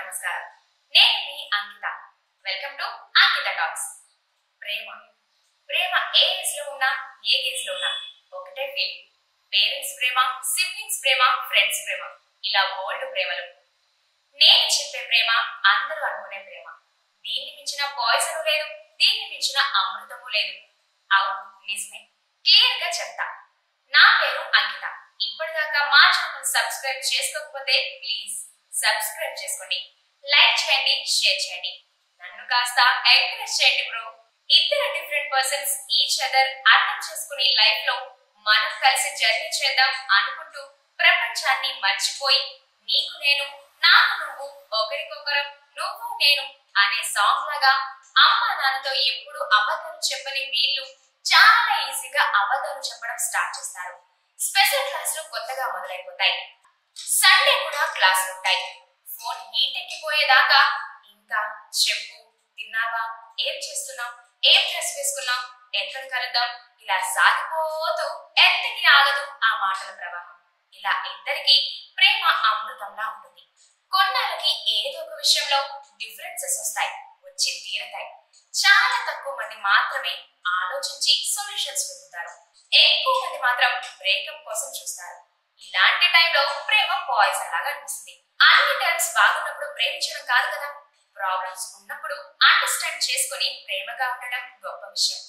నమస్కారం. నేను మీ Ankita. Welcome to Ankita talks. ప్రేమ ప్రేమ ఏ ఏజ్ లో ఉన్నా, ఏ ఏజ్ లో ఉన్నా ఒకటే ఫీలింగ్. పేరెంట్స్ ప్రేమ, సిబ్లింగ్స్ ప్రేమ, ఫ్రెండ్స్ ప్రేమ, ఇలా ఓల్డ్ ప్రేమలు. నేను చెప్పే ప్రేమ అందరూ అనుకునే ప్రేమ. దీన్ని మించిన పాయిజన్ లేదు, దీన్ని మించిన అమృతము లేదు. అవును, నిజమే. క్లియర్ గా చెప్తా. నా పేరు అంకిత. ఇప్పటిదాకా మా ఛానల్ సబ్స్క్రైబ్ చేసుకోకపోతే ప్లీజ్ సబ్స్క్రైబ్ చేసుకోండి, లైక్ చేయండి, షేర్ చేయండి. నన్ను కాస్త ఎంకరేజ్ చేయండి బ్రో. ఇద్దరు డిఫరెంట్ పర్సన్స్ ఈచ్ అదర్ అర్థం చేసుకుని లైఫ్ లో మనం కలిసి జర్నీ చేద్దాం అనుకుంటూ ప్రపంచాన్ని మర్చిపోయి నీకు నేను, నాకు నువ్వు, ఒకరికొకరం, నువ్వు నేను అనే సాంగ్ లాగా అమ్మా నాన్నతో ఎప్పుడు అబద్ధాలు చెప్పని వీళ్ళు చాలా ఈజీగా అబద్ధాలు చెప్పడం స్టార్ట్ చేస్తారు. స్పెషల్ క్లాసులు కొత్తగా మొదలైపోతాయి. సండే కూడా క్లాసులు ఉంటాయి. ఫోన్ హీట్ ఎక్కిపోయేదాకా ఇంకా చెప్పు, తిన్నావా, ఏం చేస్తున్నావు, ఏం డ్రెస్ వేసుకున్నావు, ఎక్కడ కలుద్దాం, ఇలా సాగిపోతూ ఎంతకి ఆగదు ఆ మాటల ప్రవాహం. ఇలా ఇద్దరికి ప్రేమ అమృతంలా ఉంటుంది. కొన్నాళ్ళకి ఏదో ఒక విషయంలో డిఫరెన్సెస్ వస్తాయి, వచ్చి తీరతాయి. చాలా తక్కువ మంది మాత్రమే ఆలోచించి సొల్యూషన్స్ వెతుకుతారు. ఎక్కువ మంది మాత్రం బ్రేకప్ కోసం చూస్తారు. ఇలాంటి టైంలో ప్రేమ పాయిజన్ లాగా అనిపిస్తుంది. అన్ని టైమ్స్ బాగున్నప్పుడు ప్రేమించడం కాదు కదా, ప్రాబ్లమ్స్ ఉన్నప్పుడు అండర్స్టాండ్ చేసుకుని ప్రేమగా ఉండడం గొప్ప విషయం.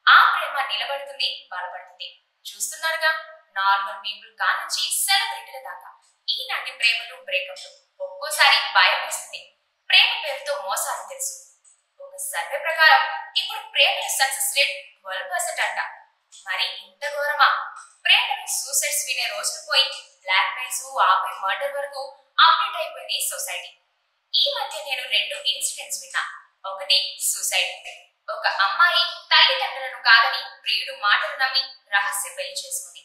ఆ ప్రేమ నిలబడుతుంది, బలపడుతుంది. చూస్తున్నారుగా, నార్మల్ పీపుల్ కానుంచి సెలబ్రిటీల దాకా ఈనాటి ప్రేమలు, బ్రేకప్లు. ఒక్కోసారి భయం వేస్తుంది. ప్రేమ పేరుతో మోసాలు తెలుసు. ఒక సర్వే ప్రకారం ఇప్పుడు ప్రేమ సక్సెస్ రేట్ 12% అంట. మరి ఇంత ఘోరమా? ప్రేమలో సూసైడ్స్ వినే రోజులు పోయి బ్లాక్ మెయిల్స్, ఆపై మర్డర్ వరకు అప్డేట్ అయిపోయింది సొసైటీ. ఈ మధ్య నేను 2 ఇన్సిడెంట్స్ విన్నా. ఒకటి సూసైడ్. ఒక అమ్మాయి తల్లిదండ్రులను కాదని ప్రియుడు మాటలు నమ్మి రహస్య పెళ్లి చేసుకుంది.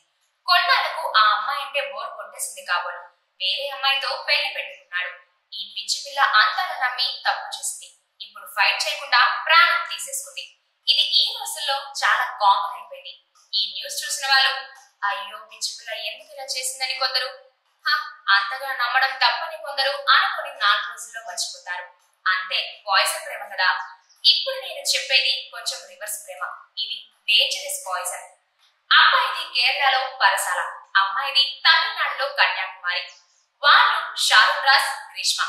కొన్నాళ్లకు ఆ అమ్మాయి అంటే బోర్ కొట్టేసింది కాబోలు వేరే అమ్మాయితో పెళ్లి పెట్టుకున్నాడు. ఈ పిచ్చి పిల్ల అంతాల నమ్మి తప్పు చేసింది. ఇప్పుడు ఫైట్ చేయకుండా ప్రాణం తీసేసుకుంది. ఇది ఈ రోజుల్లో చాలా కామన్ అయిపోయింది. ఈ న్యూస్ చూసిన వాళ్ళు అయ్యో పిచ్చి పిల్ల ఎందుకు ఇలా చేసిందని కొందరు, అంతగా నమ్మడం తప్పని కొందరు అనుకుని 4 రోజుల్లో మర్చిపోతారు. అంతే, పాయిజన్ ప్రేమ కదా. ఇప్పుడు నేను చెప్పేది కొంచెం రివర్స్ ప్రేమ. ఇది డేంజరస్ పాయిజన్. అబ్బాయిది కేరళలో పరసాల, అమ్మాయిది తమిళనాడులో కన్యాకుమారి. వాళ్ళు షారుఖ్ రాజ్, గ్రీష్మ.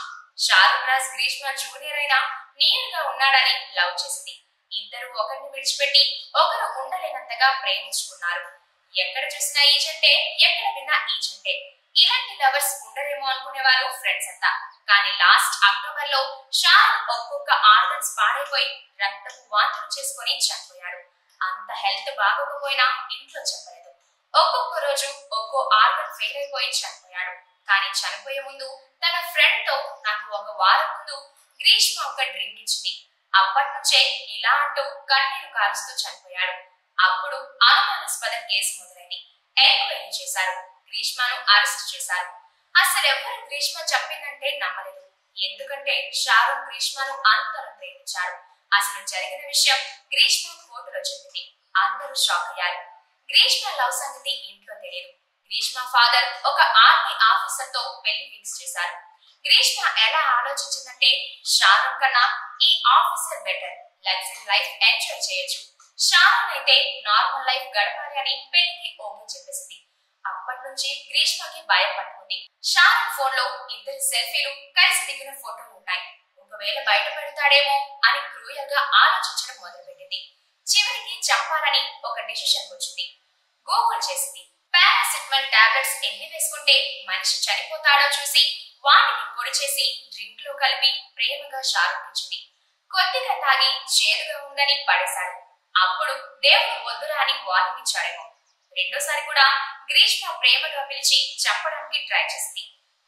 షారుఖ్ రాజ్ గ్రీష్మ జూనియర్ అయినా నియర్ గా ఉన్నాడని లవ్ చేసింది. ఇద్దరు ఒకరిని విడిచిపెట్టి ఒకరు ఉండలేనంతగా ప్రేమించుకున్నారు. ఎక్కడ చూసినా ఈ జంటే, ఎక్కడ విన్నా ఈ జంటే. ఇలాంటి లవర్స్ ఉండరేమో అనుకునేవారు ఫ్రెండ్స్ అంతా. కానీ లాస్ట్ అక్టోబర్ లో షారుఖ్ ఒక్కొక్క ఆర్గన్స్ పాడైపోయి రక్తపు వాంతులు చేసుకుని చనిపోయాడు. అంత హెల్త్ బాగోకపోయినా ఇంట్లో చెప్పలేదు. ఒక్కొక్క రోజు ఒక్కో ఆర్గన్ ఫెయిల్ అయిపోయి చనిపోయాడు. కానీ చనిపోయే ముందు తన ఫ్రెండ్ తో నాకు 1 వారం ముందు గ్రీష్మ ఒక డ్రింక్ ఇచ్చింది. అప్పటి నుంచే ఇలా అంటూ కన్నీరు కారుస్తూ చనిపోయాడు. అప్పుడు అనుమానాస్పద కేసు మొదలైంది. ఎంక్వైరీ చేశారు. గ్రీష్మను అరెస్ట్ చేశారు. అసలు ఎవరు గ్రీష్మ చంపిందంటే నమ్మలేదు. ఎందుకంటే షారుఖ్ గ్రీష్మను అంతరం ప్రేమించాడు. అసలు జరిగిన విషయం గ్రీష్మ కోర్టులో చెప్పింది. అందరూ షాక్ అయ్యారు. గ్రీష్మ లవ్ సంగతి ఇంట్లో తెలియదు. గ్రీష్మ ఫాదర్ ఒక ఆర్మీ ఆఫీసర్ తో పెళ్లి ఫిక్స్ చేశారు. గ్రీష్మ ఎలా ఆలోచించిందంటే షారుఖ్ కన్నా ఈ officer better, luxury life enjoy చేయొచ్చు, షారుఖ్ అయితే నార్మల్ లైఫ్ గడపాలి అని పెళ్లికి ఓకే చెప్పేసింది. అప్పటి నుంచి గ్రీష్మకి భయం పట్టుకుంది. షారుఖ్ ఫోన్ లో ఇద్దరి సెల్ఫీలు, కలిసి దిగిన ఫోటోలు ఉన్నాయి. ఒకవేళ బయట పెడతాడేమో అని క్రూయల్ గా ఆలోచించడం మొదలుపెట్టింది. చివరికి చంపాలని ఒక డిసిషన్ వచ్చింది. గూగుల్ చేసింది. పారాసిటమాల్ టాబ్లెట్స్ ఎన్ని వేసుకుంటే మనిషి చనిపోతాడో చూసి వాటిని పొడి చేసి డ్రింక్ లో కలిపి ప్రేమగా షారుఖ్ ఇచ్చింది. కొద్దిగా తాగి చేదుగా ఉందని పడేశాడు. అప్పుడు దేవుడు వద్దురా అని వార్నింగ్ ఇచ్చాడేమో. రెండోసారి కూడా గ్రీష్మ ప్రేమగా పిలిచి చంపడానికి ట్రై చేసింది.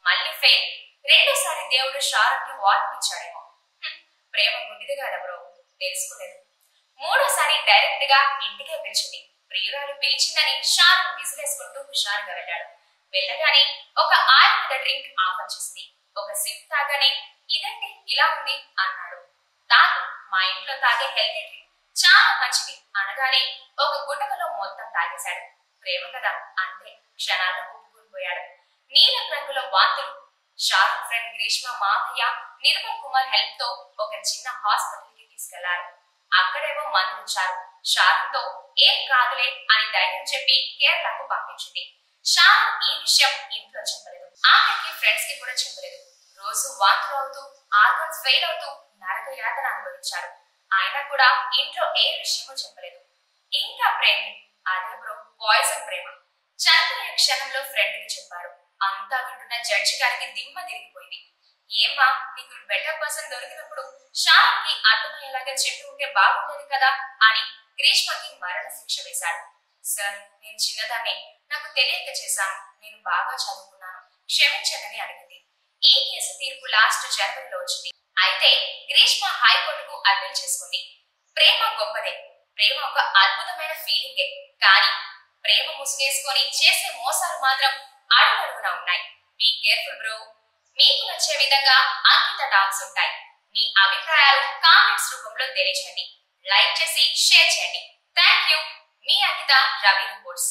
మళ్ళీ ఫెయిల్. రెండోసారి దేవుడు షారుఖ్ కి వార్నింగ్ ఇచ్చాడేమో. ప్రేమ గుడ్డిది కాదా బ్రో, తెలుసుకోలేదు. మూడోసారి డైరెక్ట్ గా ఇంటికే పిలిచింది. ప్రియురాలు పిలిచిందని షారుఖ్ విసిరేసుకుంటూ హుషారుగా వెళ్ళాడు. వెళ్ళగానే ఒక ఆయుర్వేద డ్రింక్ ఆఫర్ చేసింది. ఒక సిప్ తాగానే ఇదంటే ఇలా ఉంది అన్నాడు. తాగు, మా ఇంట్లో తాగే హెల్తీ డ్రింక్, చాలా మంచిది అనగానే ఒక గుటకలో మొత్తం తాగేశాడు. ప్రేమ కదా, అంతే, క్షణాల్లో కుప్పుకుపోయాడు. నీలం రంగులో వాంతులు. షారుఖ్ ఫ్రెండ్ గ్రీష్మ మామయ్య నిర్మల్ కుమార్ హెల్ప్ తో ఒక చిన్న హాస్పిటల్ కి తీసుకెళ్లారు. అక్కడేమో మందులు ఇచ్చారు. షారుఖ్ తో ఏం కాదులే అని ధైర్యం చెప్పి కేరళకు పంపించింది. షారుఖ్ ఈ విషయం ఇంట్లో చెప్పలేదు. ఆఖరికి ఫ్రెండ్స్ కి కూడా చెప్పలేదు. రోజు వాంతులు అవుతూ ఆర్గన్స్ ఫెయిల్ అవుతూ నరక యాతన అనుభవించారు. ఆయన కూడా ఇంట్లో ఏ విషయమో చెప్పలేదు. ఇంకా ప్రేమ, అదే బ్రో పాయిజన్ ప్రేమ. చనిపోయే క్షణంలో ఫ్రెండ్ కి చెప్పారు. అంతా వింటున్న జడ్జి గారికి దిమ్మ తిరిగిపోయింది. ఏమా నీకు బెటర్ పర్సన్ దొరికినప్పుడు షారుఖ్ కి అర్థమయ్యేలాగా చెప్పి ఉంటే బాగుండేది కదా అని గ్రీష్మకి మరణ శిక్ష వేశాడు. సార్, నేను చిన్నదాన్ని, నాకు తెలియక చేశాను, నేను బాగా చదువుకున్నాను, క్షమించండి అడిగింది. ఈ కేసు తీర్పు లాస్ట్ జనవరిలో వచ్చింది. అయితే గ్రీష్మ హైకోర్టుకు అప్పీల్ చేసుకుంది. ప్రేమ గొప్పదే, ప్రేమ ఒక అద్భుతమైన ఫీలింగే, కానీ ప్రేమ ముసుగేసుకొని చేసే మోసాలు మాత్రం అడుగడుగునా ఉన్నాయి. Be careful bro. మీకు నచ్చే విధంగా అంకిత టాక్స్ ఉంటాయి. మీ అభిప్రాయాలు కామెంట్స్ రూపంలో తెలియజేయండి. లైక్ చేసి షేర్ చేయండి. Thank you. Me Ankita, Ravi reports.